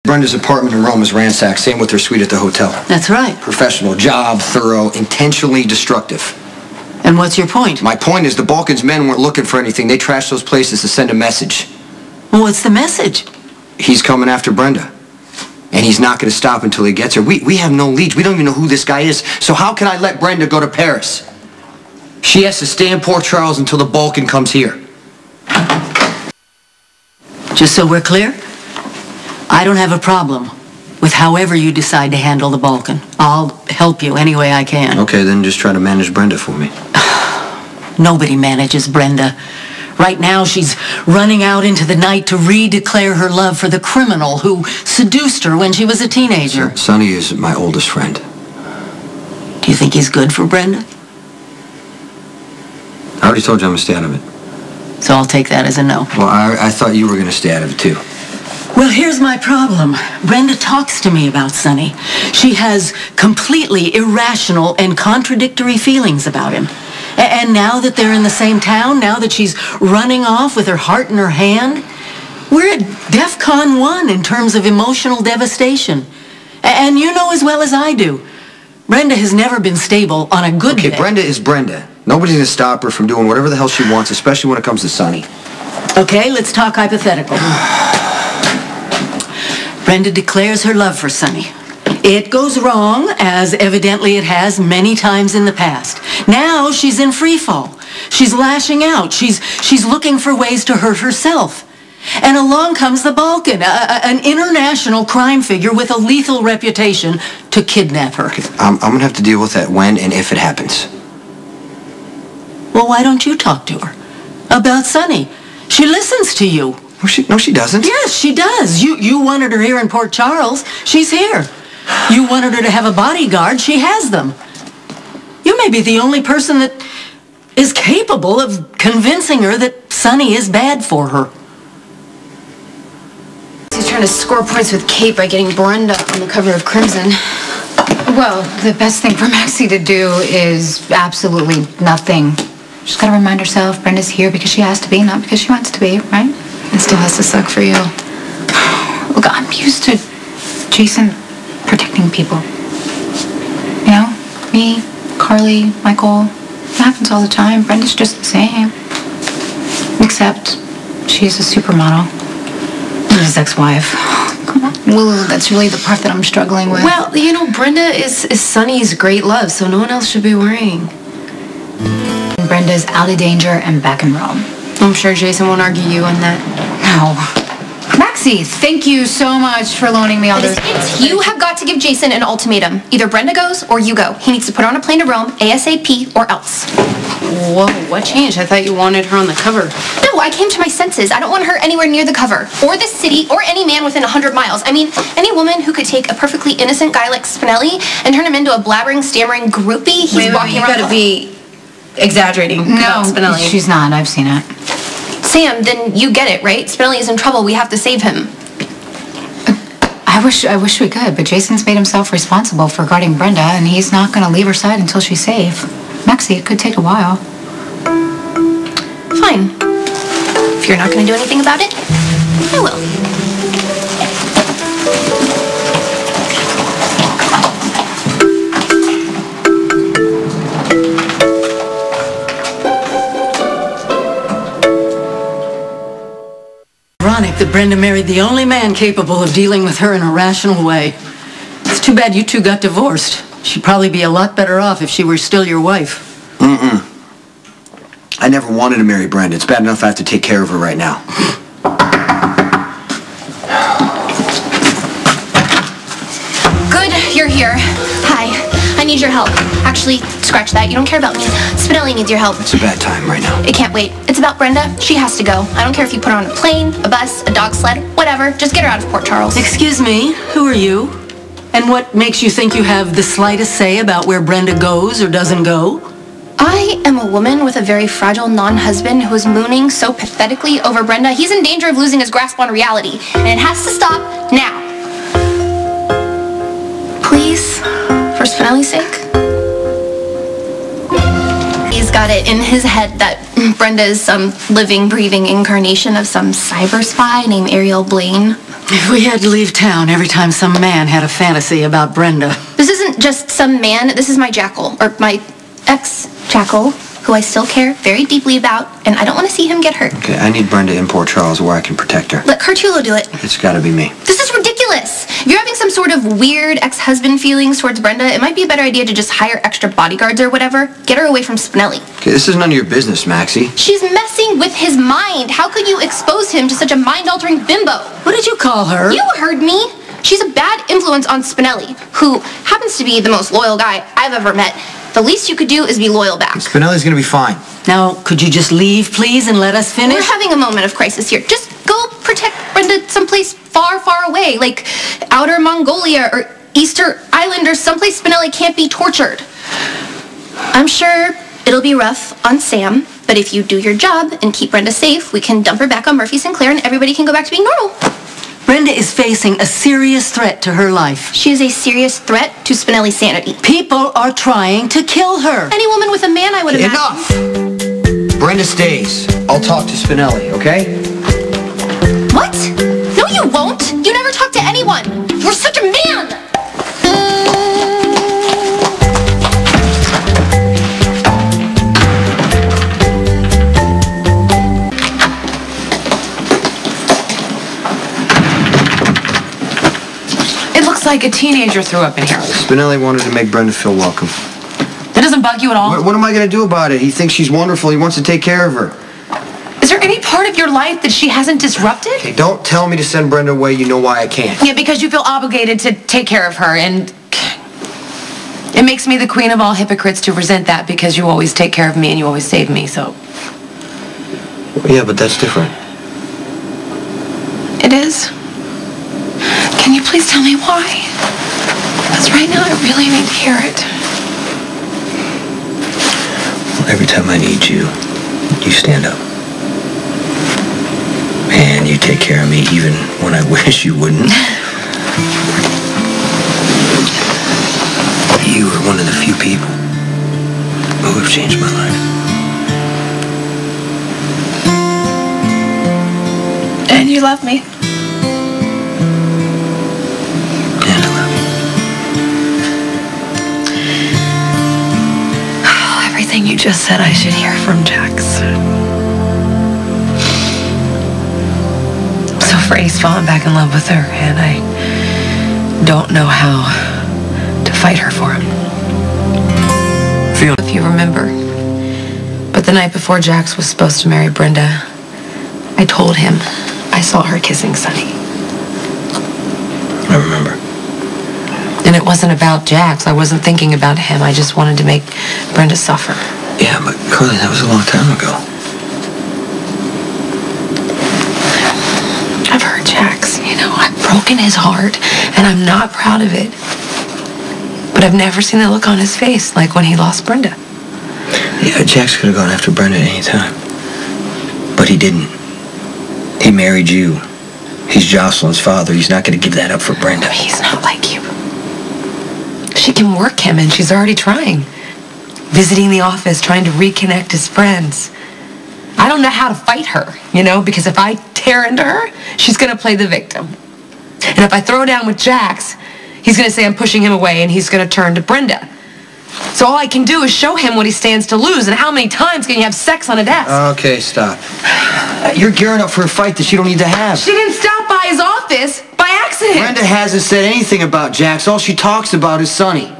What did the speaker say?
Brenda's apartment in Rome was ransacked, same with her suite at the hotel. That's right. Professional job, thorough, intentionally destructive. And what's your point? My point is the Balkans men weren't looking for anything. They trashed those places to send a message. Well, what's the message? He's coming after Brenda. And he's not going to stop until he gets her. We have no leads. We don't even know who this guy is. So how can I let Brenda go to Paris? She has to stay in Port Charles until the Balkan comes here. Just so we're clear, I don't have a problem with however you decide to handle the Balkan. I'll help you any way I can. Okay, then just try to manage Brenda for me. Nobody manages Brenda. Right now, she's running out into the night to redeclare her love for the criminal who seduced her when she was a teenager. Sonny is my oldest friend. Do you think he's good for Brenda? I already told you I'm going to stay out of it. So I'll take that as a no. Well, I thought you were going to stay out of it, too. Well, here's my problem. Brenda talks to me about Sonny. She has completely irrational and contradictory feelings about him. And now that they're in the same town, now that she's running off with her heart in her hand, we're at DEFCON 1 in terms of emotional devastation. And you know as well as I do, Brenda has never been stable on a good day. Okay, Brenda is Brenda. Nobody's going to stop her from doing whatever the hell she wants, especially when it comes to Sonny. Okay, let's talk hypothetical. Brenda declares her love for Sonny. It goes wrong, as evidently it has many times in the past. Now she's in free fall. She's lashing out. She's looking for ways to hurt herself. And along comes the Balkan, an international crime figure with a lethal reputation, to kidnap her. Okay, I'm going to have to deal with that when and if it happens. Well, why don't you talk to her about Sonny? She listens to you. No, she doesn't. Yes, she does. You wanted her here in Port Charles. She's here. You wanted her to have a bodyguard. She has them. You may be the only person that is capable of convincing her that Sonny is bad for her. He's trying to score points with Kate by getting Brenda on the cover of Crimson. Well, the best thing for Maxie to do is absolutely nothing. She's got to remind herself Brenda's here because she has to be, not because she wants to be, right? It still has to suck for you. Look, I'm used to Jason protecting people. You know? Me, Carly, Michael. It happens all the time. Brenda's just the same. Except she's a supermodel. And his ex-wife. Come on. Well, that's really the part that I'm struggling with. Well, you know, Brenda is Sonny's great love, so no one else should be worrying. Brenda's out of danger and back in Rome. I'm sure Jason won't argue you on that. No. Maxie, thank you so much for loaning me all this. You have got to give Jason an ultimatum. Either Brenda goes or you go. He needs to put her on a plane to Rome ASAP or else. Whoa, what changed? I thought you wanted her on the cover. No, I came to my senses. I don't want her anywhere near the cover, or this city, or any man within 100 miles. I mean, any woman who could take a perfectly innocent guy like Spinelli and turn him into a blabbering, stammering groupie. He's walking around. You gotta be exaggerating about Spinelli. She's not. I've seen it. Sam, then you get it, right? Spinelli is in trouble. We have to save him. I wish we could, but Jason's made himself responsible for guarding Brenda, and he's not going to leave her side until she's safe. Maxie, it could take a while. Fine. If you're not going to do anything about it, I will. Ironic that Brenda married the only man capable of dealing with her in a rational way. It's too bad you two got divorced. She'd probably be a lot better off if she were still your wife. I never wanted to marry Brenda. It's bad enough I have to take care of her right now. Good, you're here. Hi, I need your help. Actually, scratch that. You don't care about me. Spinelli needs your help. It's a bad time right now. It can't wait. It's about Brenda. She has to go. I don't care if you put her on a plane, a bus, a dog sled, whatever. Just get her out of Port Charles. Excuse me, who are you? And what makes you think you have the slightest say about where Brenda goes or doesn't go? I am a woman with a very fragile non-husband who is mooning so pathetically over Brenda. He's in danger of losing his grasp on reality, and it has to stop now. Please, for Spinelli's sake. He's got it in his head that Brenda is some living, breathing incarnation of some cyber spy named Ariel Blaine. If we had to leave town every time some man had a fantasy about Brenda. This isn't just some man. This is my jackal, or my ex-jackal, who I still care very deeply about, and I don't want to see him get hurt. Okay, I need Brenda in Port Charles where I can protect her. Let Cartulo do it. It's gotta be me. This is ridiculous. If you're having some sort of weird ex-husband feelings towards Brenda, it might be a better idea to just hire extra bodyguards or whatever. Get her away from Spinelli. Okay, this is none of your business, Maxie. She's messing with his mind. How could you expose him to such a mind-altering bimbo? What did you call her? You heard me. She's a bad influence on Spinelli, who happens to be the most loyal guy I've ever met. The least you could do is be loyal back. Spinelli's gonna be fine. Now, could you just leave, please, and let us finish? We're having a moment of crisis here. Just go protect Brenda someplace far, far away, like outer Mongolia or Easter Island or someplace Spinelli can't be tortured. I'm sure it'll be rough on Sam, but if you do your job and keep Brenda safe, we can dump her back on Murphy Sinclair and everybody can go back to being normal. Brenda is facing a serious threat to her life. She is a serious threat to Spinelli's sanity. People are trying to kill her. Any woman with a man, I would imagine. Enough! Brenda stays. I'll talk to Spinelli, okay? What? No, you won't. You never talk to anyone. You're such a man. Like a teenager threw up in here. Spinelli wanted to make Brenda feel welcome. That doesn't bug you at all? What am I gonna do about it? He thinks she's wonderful. He wants to take care of her. Is there any part of your life that she hasn't disrupted? Okay, don't tell me to send Brenda away. You know why I can't. Yeah, because you feel obligated to take care of her, and it makes me the queen of all hypocrites to resent that because you always take care of me and you always save me, so. Yeah, but that's different. It is? Can you please tell me why? Because right now I really need to hear it. Every time I need you, you stand up. And you take care of me even when I wish you wouldn't. You are one of the few people who have changed my life. And you love me. Everything you just said I should hear from Jax. I'm so afraid he's fallen back in love with her, and I don't know how to fight her for him. If you remember, but the night before Jax was supposed to marry Brenda, I told him I saw her kissing Sonny. I remember. And it wasn't about Jax. I wasn't thinking about him. I just wanted to make Brenda suffer. Yeah, but Carly, that was a long time ago. I've hurt Jax. You know, I've broken his heart, and I'm not proud of it. But I've never seen the look on his face like when he lost Brenda. Yeah, Jax could have gone after Brenda at any time. But he didn't. He married you. He's Jocelyn's father. He's not going to give that up for Brenda. He's not like you. She can work him, and she's already trying. Visiting the office, trying to reconnect his friends. I don't know how to fight her, you know, because if I tear into her, she's going to play the victim. And if I throw down with Jax, he's going to say I'm pushing him away, and he's going to turn to Brenda. So all I can do is show him what he stands to lose, and how many times can you have sex on a desk? Okay, stop. You're gearing up for a fight that you don't need to have. She didn't stop by his office by accident. Brenda hasn't said anything about Jax. All she talks about is Sonny.